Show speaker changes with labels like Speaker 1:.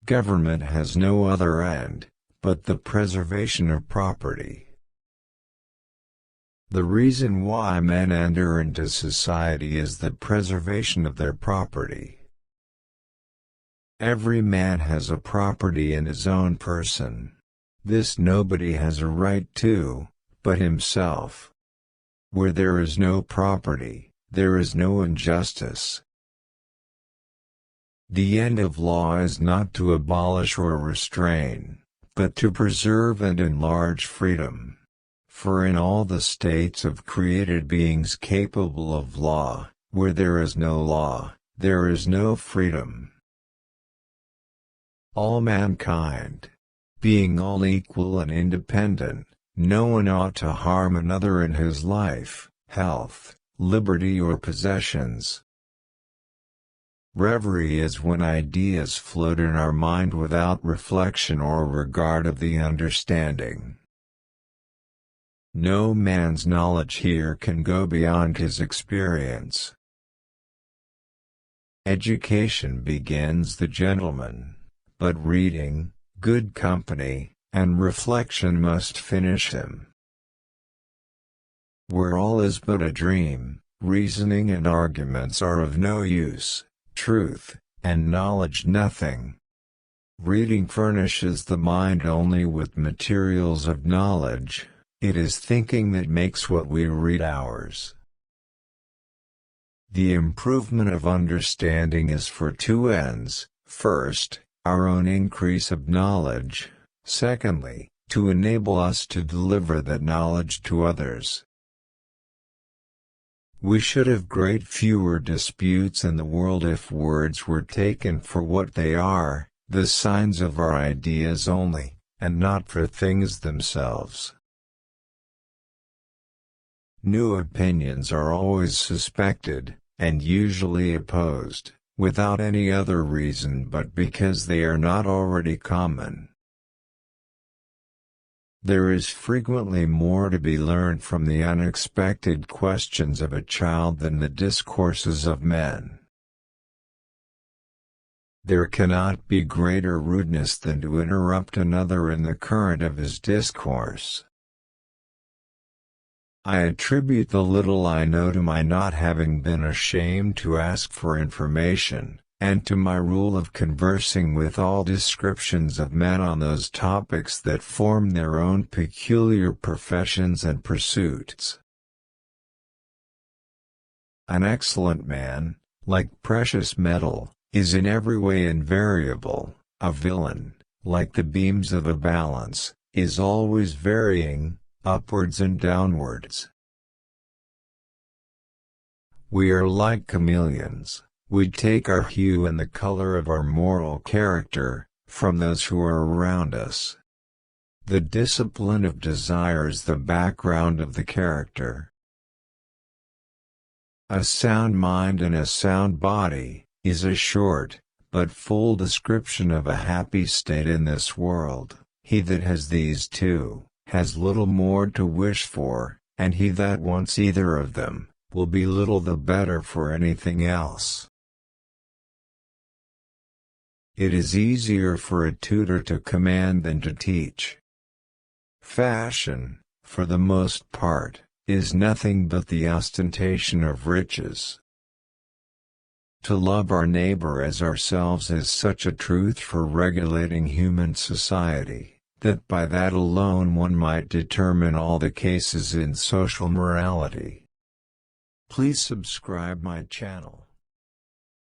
Speaker 1: Government has no other end but the preservation of property. The reason why men enter into society is the preservation of their property. Every man has a property in his own person. This nobody has a right to, but himself. Where there is no property, there is no injustice. The end of law is not to abolish or restrain, but to preserve and enlarge freedom. For in all the states of created beings capable of law, where there is no law, there is no freedom. All mankind, being all equal and independent, no one ought to harm another in his life, health, liberty or possessions. Reverie is when ideas float in our mind without reflection or regard of the understanding. No man's knowledge here can go beyond his experience. Education begins the gentleman, but reading, good company, and reflection must finish him. Where all is but a dream, reasoning and arguments are of no use, truth, and knowledge nothing. Reading furnishes the mind only with materials of knowledge. It is thinking that makes what we read ours. The improvement of understanding is for two ends: first, our own increase of knowledge; secondly, to enable us to deliver that knowledge to others. We should have great fewer disputes in the world if words were taken for what they are, the signs of our ideas only, and not for things themselves. New opinions are always suspected, and usually opposed, without any other reason but because they are not already common. There is frequently more to be learned from the unexpected questions of a child than the discourses of men. There cannot be greater rudeness than to interrupt another in the current of his discourse. I attribute the little I know to my not having been ashamed to ask for information, and to my rule of conversing with all descriptions of men on those topics that form their own peculiar professions and pursuits. An excellent man, like precious metal, is in every way invariable. A villain, like the beams of a balance, is always varying, upwards and downwards. We are like chameleons. We take our hue and the color of our moral character from those who are around us. The discipline of desire is the background of the character. A sound mind and a sound body is a short, but full description of a happy state in this world. He that has these two, has little more to wish for, and he that wants either of them, will be little the better for anything else. It is easier for a tutor to command than to teach. Fashion, for the most part, is nothing but the ostentation of riches. To love our neighbor as ourselves is such a truth for regulating human society, that by that alone one might determine all the cases in social morality. Please subscribe my channel.